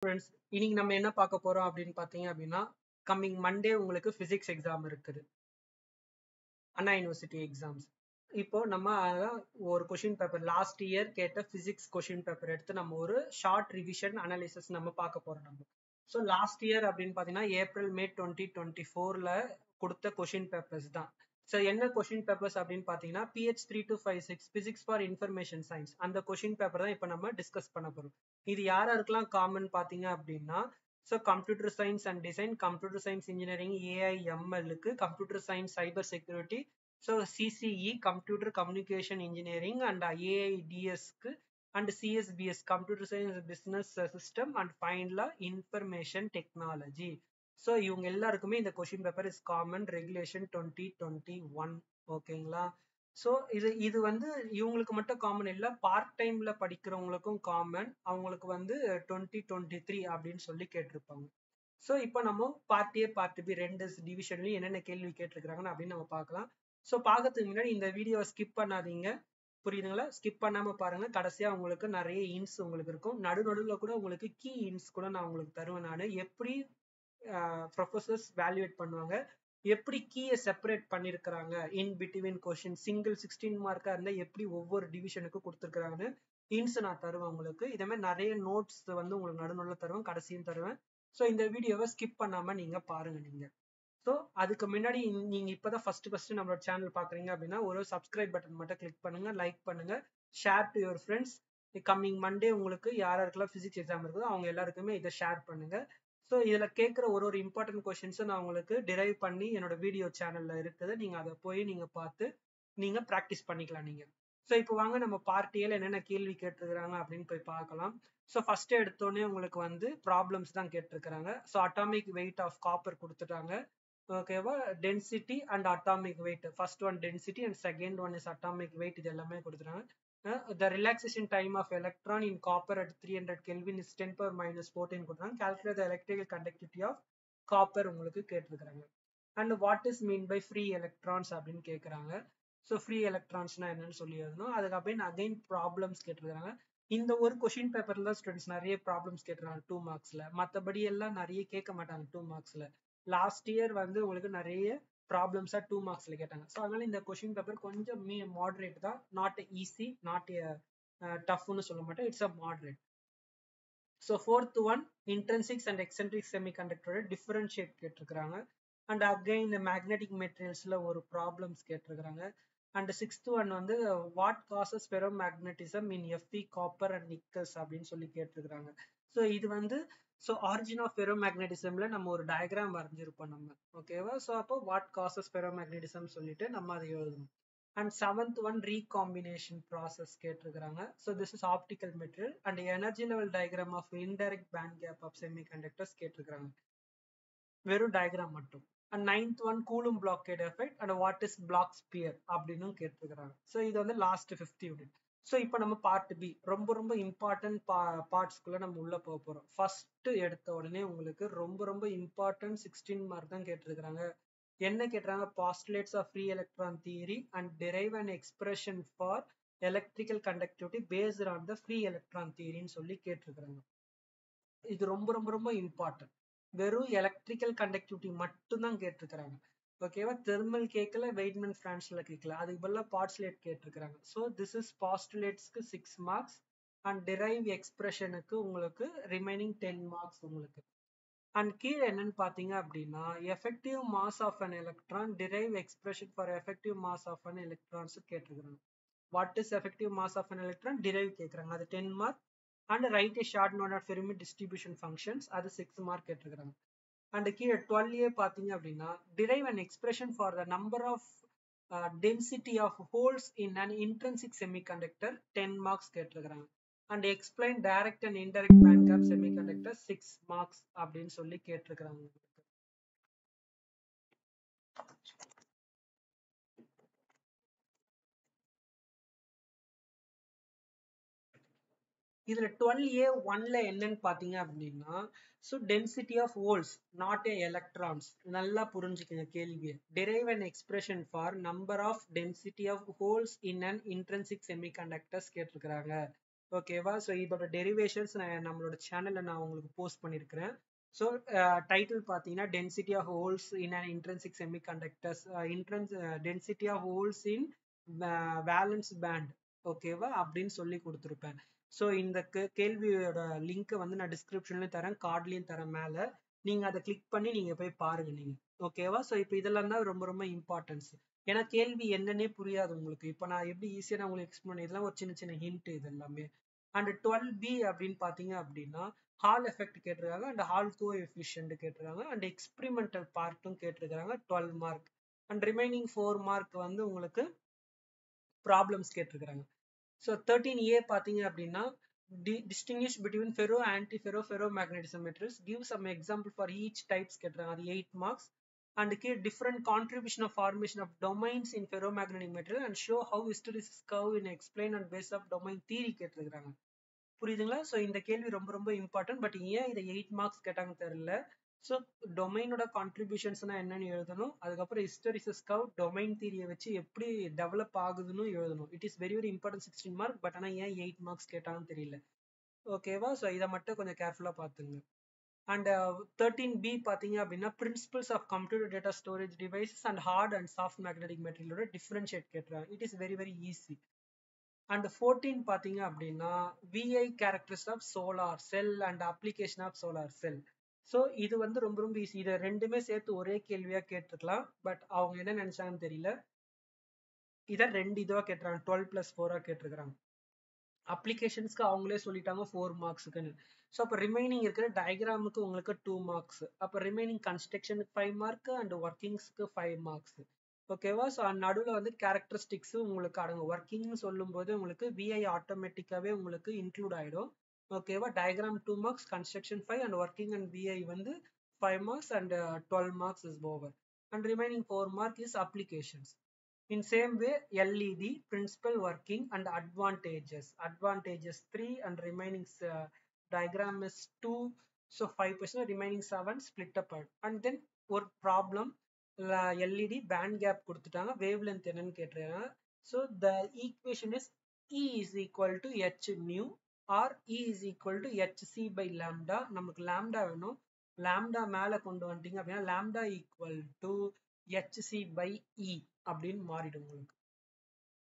Friends, இன்னைக்கு நம்ம என்ன பார்க்க போறோம் அப்படின்னு பார்த்தீங்க அப்படின்னா, கம்மிங் மண்டே உங்களுக்கு பிசிக்ஸ் எக்ஸாம் இருக்குது. அண்ணா யூனிவர்சிட்டி எக்ஸாம்ஸ். இப்போ நம்ம அதான் ஒரு கொஷின் பேப்பர் லாஸ்ட் இயர் கேட்ட பிசிக்ஸ் கொஷின் பேப்பர் எடுத்து நம்ம ஒரு ஷார்ட் ரிவிஷன் அனாலிசிஸ் நம்ம பார்க்க போறோம் நம்ம. ஸோ லாஸ்ட் இயர் அப்படின்னு பார்த்தீங்கன்னா ஏப்ரல் மே 2024ல கொடுத்த கொஷின் பேப்பர்ஸ் தான். ஸோ என்ன கொஷின் பேப்பர்ஸ் அப்படின்னு பார்த்தீங்கன்னா PH 3256 physics for information science அந்த கொஷின் பேப்பர் தான் இப்போ நம்ம டிஸ்கஸ் பண்ண போறோம். இது யாருக்கெல்லாம் காமன் பார்த்தீங்க அப்படின்னா, so computer science and design, computer science engineering, ஏஐஎம்எல்க்கு, computer science cyber security, so CCE computer communication engineering and AIDSக்கு and CSBS computer science business system and ஃபைனலா இன்ஃபர்மேஷன் டெக்னாலஜி. ஸோ இவங்க எல்லாருக்குமே இந்த question paper is common regulation 2021. ஓகேங்களா? So இது வந்து இவங்களுக்கு மட்டும் காமன் இல்லை, பார்ட் டைம்ல படிக்கிறவங்களுக்கும் காமன். அவங்களுக்கு வந்து 2023 அப்படின்னு சொல்லி கேட்டிருப்பாங்க. ஸோ இப்போ நம்ம பார்ட் ஏ பார்ட் பி ரெண்டு டிவிஷன்லையும் என்னென்ன கேள்வி கேட்டிருக்கிறாங்கன்னு அப்படின்னு நம்ம பார்க்கலாம். ஸோ பார்க்கறதுக்கு முன்னாடி இந்த வீடியோவை ஸ்கிப் பண்ணாதீங்க, புரியுதுங்களா? ஸ்கிப் பண்ணாம பாருங்க. கடைசியா உங்களுக்கு நிறைய இன்ஸ் உங்களுக்கு இருக்கும். நடுநடுவில் கூட உங்களுக்கு கீ இன்ஸ் கூட நான் உங்களுக்கு தருவேன். நான் எப்படி ப்ரொஃபசர்ஸ் வேல்யூவேட் பண்ணுவாங்க, எப்படி கீயை செப்பரேட் பண்ணிருக்கிறாங்க இன் பிட்வீன் கொஸ்டின், சிங்கிள் 16 மார்க்கா இருந்தா எப்படி ஒவ்வொரு டிவிஷனுக்கு கொடுத்துருக்காங்கன்னு இன்ஸ் நான் தருவேன் உங்களுக்கு. இதே மாதிரி நிறைய நோட்ஸ் வந்து உங்களுக்கு நடுநடுவில் தருவேன், கடைசியும் தருவேன். ஸோ இந்த வீடியோவை ஸ்கிப் பண்ணாம நீங்க பாருங்க நீங்க. ஸோ அதுக்கு முன்னாடி நீங்க இப்பதான் ஃபர்ஸ்ட் நம்மளோட சேனல் பாக்குறீங்க அப்படின்னா ஒரு சப்ஸ்கிரைப் பட்டன் மட்டும் கிளிக் பண்ணுங்க, லைக் பண்ணுங்க, share to your friends. Coming Monday உங்களுக்கு யாருக்கெல்லாம் பிசிக்ஸ் எக்ஸாம் இருக்குதோ அவங்க எல்லாருக்குமே இதை ஷேர் பண்ணுங்க. ஸோ இதுல கேட்குற ஒரு இம்பார்ட்டன்ட் கொஸ்டின்ஸை நான் உங்களுக்கு டிரைவ் பண்ணி என்னோட வீடியோ சேனல்ல இருக்குது, நீங்க அதை போய் நீங்க பார்த்து நீங்க ப்ராக்டிஸ் பண்ணிக்கலாம் நீங்க. ஸோ இப்போ வாங்க நம்ம பார்ட் ஏல என்னென்ன கேள்வி கேட்டிருக்கிறாங்க அப்படின்னு போய் பார்க்கலாம். ஸோ ஃபர்ஸ்ட் எடுத்தோடனே உங்களுக்கு வந்து ப்ராப்ளம்ஸ் தான் கேட்டிருக்கிறாங்க. So atomic weight of copper கொடுத்துட்டாங்க. ஓகேவா? Density and atomic weight, first one density and second one is atomic weight, இது எல்லாமே கொடுத்துறாங்க. The relaxation time of electron in copper at 300 Kelvin is 10 power minus 14 கொடுத்துறாங்க. Calculate the electrical conductivity of copper உங்களுக்கு கேட்டிருக்கிறாங்க. And what is mean by free electrons அப்படின்னு கேட்குறாங்க. So free எலக்ட்ரான்ஸ்னா என்னன்னு சொல்லி எழுதணும். அதுக்கப்புறம் அகைன் ப்ராப்ளம்ஸ் கேட்டிருக்காங்க. இந்த ஒரு கொஷின் பேப்பர்ல தான் ஸ்டூடெண்ட்ஸ் நிறைய ப்ராப்ளம்ஸ் கேட்டுருக்காங்க 2 மார்க்ஸ்ல. மற்றபடி எல்லாம் நிறைய கேட்க மாட்டாங்க 2 மார்க்ஸ்ல. லாஸ்ட் இயர் வந்து உங்களுக்கு நிறைய ப்ராப்ளம்ஸா 2 மார்க்ஸ்ல கேட்டாங்க. ஸோ அதனால இந்த கொஷின் பேப்பர் கொஞ்சம் மாடரேட் தான், நாட் ஈஸி, நாட் டஃப்னு சொல்ல மாட்டேன், it's a moderate. So fourth one intrinsics and eccentric செமிகண்டக்டரோட டிஃபரன்ஷியேட் கேட்டிருக்கிறாங்க. அண்ட் அகைன் இந்த மேக்னெட்டிக் மெட்டீரியல்ஸ்ல ஒரு ப்ராப்ளம்ஸ் கேட்டிருக்கிறாங்க. அண்ட் சிக்ஸ்த் ஒன் வந்து what causes ferromagnetism in Fe copper and nickels அப்படின்னு சொல்லி கேட்டிருக்கிறாங்க. ஸோ இது வந்து ஸோ ஆரிஜின் ஆஃப் ஃபெரோமேக்னட்டிசம்ல நம்ம ஒரு டயக்ராம் வரைஞ்சிருப்போம் நம்ம. ஓகேவா? ஸோ அப்போ வாட் காசஸ் ஃபெரோமேக்னட்டிசம் சொல்லிட்டு நம்ம அதை எழுதணும். And seventh one recombination process கேட்டிருக்கிறாங்க. So this is optical material and energy level diagram of indirect band gap of semiconductors கேட்டிருக்கிறாங்க, வெறும் டயக்ராம் மட்டும். And ninth one Coulomb blockade effect and what is black sphere அப்படின்னு கேட்டிருக்கிறாங்க. So இது வந்து last 5th unit. So இப்போ நம்ம part B, ரொம்ப ரொம்ப இம்பார்ட்டன்ட் பார்ட்ஸ்குள்ள நம்ம உள்ள போக போறோம். ஃபர்ஸ்ட் எடுத்த உடனே உங்களுக்கு ரொம்ப இம்பார்ட்டன்ட் 16 மார்க் தான் கேட்டிருக்கிறாங்க. என்ன கேட்டுறாங்க? Postulates of free electron theory and derive and expression for electrical conductivity based on the free electron தியரின்னு சொல்லி கேட்டிருக்கிறாங்க. இது ரொம்ப இம்பார்ட்டன்ட். வெறும் எலக்ட்ரிக்கல் கண்டக்டிவிட்டி மட்டும் தான் கேட்டிருக்கிறாங்க. ஓகேவா? தெர்மல் கேட்கல, வெயிட்மேன் பிரான்ஸ்ல கேட்கல, அதுக்கு பதிலா பாஸ்டுலேட் கேட்டிருக்கிறாங்க. ஸோ திஸ் இஸ் பாஸ்டுலேட்ஸ்க்கு 6 மார்க்ஸ் அண்ட் டிரைவ் எக்ஸ்பிரஷனுக்கு உங்களுக்கு ரிமைனிங் 10 மார்க்ஸ் உங்களுக்கு. அண்ட் கீழே என்னன்னு பாத்தீங்க அப்படின்னா effective mass of an electron, drive expression for effective mass of an electrons கேட்டிருக்கிறாங்க. What is effective mass of an electron, drive கேட்கறாங்க, அது 10 mark. And write a short note of Fermi distribution functions, அது 6 mark கேட்டிருக்கிறாங்க. And கீழே 12A பாத்தீங்க அப்படின்னா drive an expression for the number of density of holes in an intrinsic semiconductor 10 marks கேட்டிருக்கிறாங்க. And explain direct and indirect band gap semiconductor 6 marks அப்படின்னு சொல்லி கேட்டிருக்கிறாங்க. இதுல 12A1ல என்னன்னு பாத்தீங்க அப்படின்னா so density of holes not a electrons. நல்லா புரிஞ்சுக்கங்க கேள்வியை. Derive an expression for number of density of holes in an intrinsic semiconductors கேட்டிருக்கிறாங்க. ஓகேவா? ஸோ இதோட டெரிவேஷன்ஸ் நான் நம்மளோட சேனல்ல நான் உங்களுக்கு போஸ்ட் பண்ணியிருக்கிறேன். ஸோ டைட்டில் பார்த்தீங்கன்னா density of holes in an intrinsic semiconductors, density of holes in valence band, ஓகேவா அப்படின்னு சொல்லி கொடுத்துருப்பேன். ஸோ இந்த கேள்வியோட லிங்க் வந்து நான் டிஸ்கிரிப்ஷன்லயும் தரேன், கார்ட்லயும் தரேன் மேல. நீங்க அதை கிளிக் பண்ணி நீங்க போய் பாருங்க நீங்க, ஓகேவா? ஸோ இப்போ இதெல்லாம் தான் ரொம்ப ரொம்ப இம்பார்ட்டன்ஸ். ஏன்னா கேள்வி என்னன்னே புரியாது உங்களுக்கு. இப்போ நான் எப்படி ஈஸியா நான் உங்களுக்கு எக்ஸ்பிளைன் பண்ணி, இதெல்லாம் ஒரு சின்ன சின்ன ஹிண்ட் இது எல்லாமே. அண்ட் 12B அப்படின்னு பாத்தீங்க அப்படின்னா ஹால் எஃபெக்ட் கேட்டிருக்காங்க அண்ட் ஹால் கோ எஃபிஷியன்ட் கேட்டிருக்காங்க அண்ட் எக்ஸ்பெரிமெண்டல் பார்ட்டும் கேட்டிருக்காங்க 12 மார்க். அண்ட் ரிமைனிங் 4 மார்க் வந்து உங்களுக்கு ப்ராப்ளம்ஸ் கேட்டிருக்காங்க. ஸோ 13A பார்த்தீங்க அப்படின்னா distinguish between ferro, anti-ferro, ferromagnetism materials, give some example for each types கேட்டிருக்காங்க, அது 8 marks. And different contribution of formation of domains in ferromagnetic material and show how hysteresis curve in explain and base of domain theory கேட்டிருக்காங்க. புரியுதுங்களா? So இந்த கேள்வி ரொம்ப ரொம்ப important. But ஏன் இதை 8 மார்க்ஸ் கேட்டாங்க தெரியல. ஸோ டொமைனோட கான்ட்ரிபியூஷன்ஸ்னா என்னன்னு எழுதணும், அதுக்கப்புறம் ஹிஸ்டரிசிஸ் கர்வ் டொமைன் தியரியை வச்சு எப்படி டெவலப் ஆகுதுன்னு எழுதணும். It is very very important 16 mark. But ஆனால் ஏன் 8 மார்க்ஸ் கேட்டாங்கன்னு தெரியல, ஓகேவா? ஸோ இதை மட்டும் கொஞ்சம் கேர்ஃபுல்லாக பார்த்துங்க. அண்ட் 13B பார்த்தீங்க அப்படின்னா principles of computer data storage devices and hard and soft magnetic மெட்டீரியலோட டிஃபரன்ஷியேட் கேட்டுறாங்க. It is very very easy. And 14 பார்த்தீங்க அப்படின்னா VI characters of solar cell and application of solar cell. So இது வந்து ரொம்ப ரொம்ப ஈஸி. இதை ரெண்டுமே சேர்த்து ஒரே கேள்வியா கேட்டிருக்கலாம். பட் அவங்க என்ன நினைச்சாங்கன்னு தெரியல, இதை 2 இதுவா கேட்டுறாங்க, 12+4 கேட்டிருக்கிறாங்க. அப்ளிகேஷன்ஸ்க்கு அவங்களே சொல்லிட்டாங்க 4 மார்க்ஸுக்குன்னு. ஸோ அப்போ ரிமைனிங் இருக்கிற டயக்ராமுக்கு உங்களுக்கு 2 மார்க்ஸ், அப்போ ரிமைனிங் கன்ஸ்ட்ரக்ஷனுக்கு 5 மார்க் அண்ட் ஒர்க்கிங்ஸ்க்கு 5 மார்க்ஸ், ஓகேவா? ஸோ நடுவில் வந்து கேரக்டரிஸ்டிக்ஸ் உங்களுக்கு அடங்கும். ஒர்க்கிங்னு சொல்லும் போது உங்களுக்கு விஐ ஆட்டோமேட்டிக்காவே உங்களுக்கு இன்க்ளூட் ஆயிடும், ஓகேவா? Diagram 2 marks, construction 5 and working and VI வந்து 5 marks and 12 marks is over. And remaining 4 mark is applications. In same way, LED, principal working and advantages. Advantages 3 and remaining diagram is 2. So 5%, remaining 7 split apart. And then ஒரு problem, LED band gap கொடுத்துட்டாங்க, wavelength என்னன்னு கேட்டிருக்காங்க. So the equation is E is equal to H nu or E is equal to HC by lambda. நமக்கு lambda வேணும், lambda மேல கொண்டு வந்துட்டீங்க அப்படின்னா lambda equal to HC by E அப்படின்னு மாறிடும் உங்களுக்கு.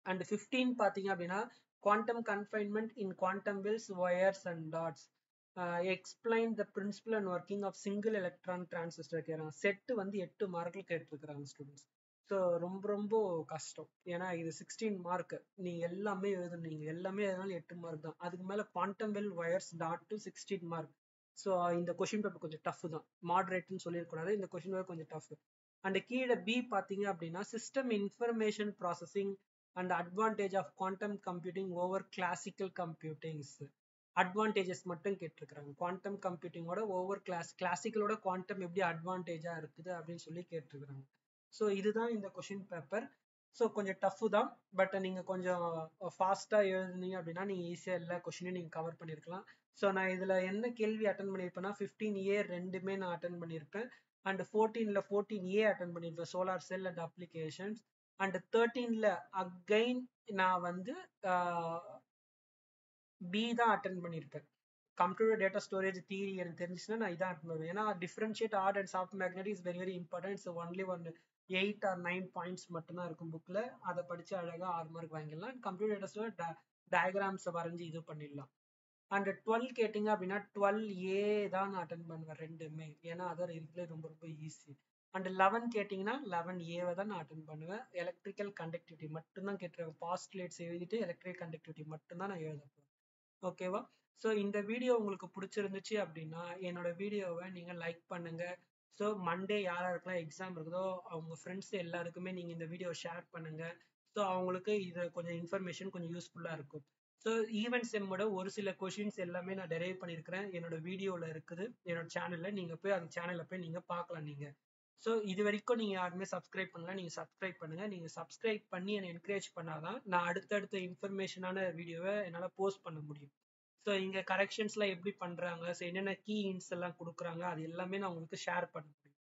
அண்ட் 15 பார்த்தீங்க அப்படின்னா quantum confinement in quantum wells wires and dots, explain the principle and working of single electron transistor கேட்குறாங்க. செட்டு வந்து 8 மார்க்கில் கேட்டிருக்கிறாங்க ஸ்டூடெண்ட்ஸ். ஸோ ரொம்ப ரொம்ப கஷ்டம், ஏன்னா இது 16 மார்க். நீங்க எல்லாமே எழுதுனீங்க, எல்லாமே எழுதினாலும் 8 மார்க் தான். அதுக்கு மேலே quantum well wires dot to 16 mark. So இந்த கொஷின் பேப்பர் கொஞ்சம் டஃப் தான், மாடரேட்னு சொல்லியிருக்கூடாது, இந்த கொஷின் பேப்பர் கொஞ்சம் டஃப். அண்ட் கீழே பி பார்த்தீங்க அப்படின்னா system information processing and advantage of quantum computing over classical computings. Advantages மட்டும் கேட்டிருக்கிறாங்க. குவாண்டம் கம்ப்யூட்டிங்கோட ஓவர் கிளாசிக்கலோட குவாண்டம் எப்படி அட்வான்டேஜா இருக்குது அப்படின்னு சொல்லி கேட்டிருக்கிறாங்க. ஸோ இதுதான் இந்த கொஷின் பேப்பர். ஸோ கொஞ்சம் டஃப் தான், பட் நீங்கள் கொஞ்சம் ஃபாஸ்ட்டாக எழுதுனீங்க அப்படின்னா நீங்கள் ஈஸியாக எல்லா கொஷினையும் நீங்கள் கவர் பண்ணியிருக்கலாம். ஸோ நான் இதில் என்ன கேள்வி அட்டன் பண்ணியிருப்பேன்னா 15A ரெண்டுமே நான் அட்டன் பண்ணியிருப்பேன். அண்ட் 14ல 14A அட்டன் பண்ணியிருப்பேன், solar cell and applications. And 13ல அகைன் நான் வந்து பி தான் அட்டன் பண்ணியிருப்பேன். கம்ப்யூட்டர் டேட்டா ஸ்டோரேஜ் தியரி எனக்கு தெரிஞ்சுச்சுன்னா நான் இதான் அட்டன் பண்ணுவேன். ஏன்னா differentiate hard and soft magnet is very very important. So only 8 or 9 points மட்டும்தான் இருக்கும் புக்கில், அதை படித்து அழகாக 6 மார்க் வாங்கிடலாம். கம்ப்யூட்டர் டேட்டா ஸ்டோரேஜ் டயக்ராம்ஸை வரைஞ்சி இது பண்ணிடலாம். அண்ட் 12 கேட்டிங்க அப்படின்னா 12A தான் நான் அட்டன் பண்ணுவேன் ரெண்டுமே, ஏன்னா அதான் இருக்கிறது ரொம்ப ரொம்ப ஈஸி. அண்ட் 11 கேட்டிங்கன்னா 11A தான் நான் அட்டன் பண்ணுவேன். எலக்ட்ரிக்கல் கண்டக்டிவிட்டி மட்டும்தான் கேட்டுருவேன். பாஸ்டுலேட்ஸ் எழுதிட்டு எலக்ட்ரிக்கல் கண்டக்டிவிட்டி மட்டும்தான் நான் எழுத போகிறேன், ஓகேவா? ஸோ இந்த வீடியோ உங்களுக்கு பிடிச்சிருந்துச்சு அப்படின்னா என்னோட வீடியோவை நீங்கள் லைக் பண்ணுங்க. ஸோ மண்டே யாருக்கெல்லாம் எக்ஸாம் இருக்குதோ அவங்க ஃப்ரெண்ட்ஸ் எல்லாருக்குமே நீங்கள் இந்த வீடியோ ஷேர் பண்ணுங்க. ஸோ அவங்களுக்கு இது கொஞ்சம் இன்ஃபர்மேஷன் கொஞ்சம் யூஸ்ஃபுல்லாக இருக்கும். ஸோ ஈவென்ட் செம்மோட ஒரு சில கொஷின்ஸ் எல்லாமே நான் டெரைவ் பண்ணியிருக்கிறேன், என்னோட வீடியோவில் இருக்குது, என்னோட சேனலில். நீங்கள் போய் அந்த சேனலில் போய் நீங்கள் பார்க்கலாம். நீங்கள் ஸோ இது வரைக்கும் நீங்கள் யாருமே சப்ஸ்கிரைப் பண்ணலாம், நீங்கள் சப்ஸ்கிரைப் பண்ணுங்கள். நீங்கள் சப்ஸ்கிரைப் பண்ணி என்னை என்கரேஜ் பண்ணாதான் நான் அடுத்தடுத்த இன்ஃபர்மேஷனான வீடியோவை என்னால் போஸ்ட் பண்ண முடியும். ஸோ இங்கே கரெக்ஷன்ஸ்லாம் எப்படி பண்ணுறாங்க, ஸோ என்னென்ன கீ இன்ஸ் எல்லாம் கொடுக்குறாங்க, அது எல்லாமே நான் உங்களுக்கு ஷேர் பண்ண முடியும்,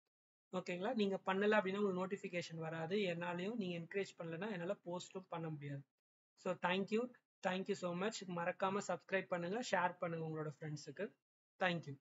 ஓகேங்களா? நீங்கள் பண்ணலை அப்படின்னா உங்களுக்கு நோட்டிஃபிகேஷன் வராது, என்னாலையும் நீங்கள் என்கரேஜ் பண்ணலைன்னா என்னால் போஸ்ட்டும் பண்ண முடியாது. So thank you. Thank you so much. மறக்காம சப்ஸ்கிரைப் பண்ணுங்க, ஷேர் பண்ணுங்க உங்களோட ஃப்ரெண்ட்ஸுக்கு. தேங்க்யூ.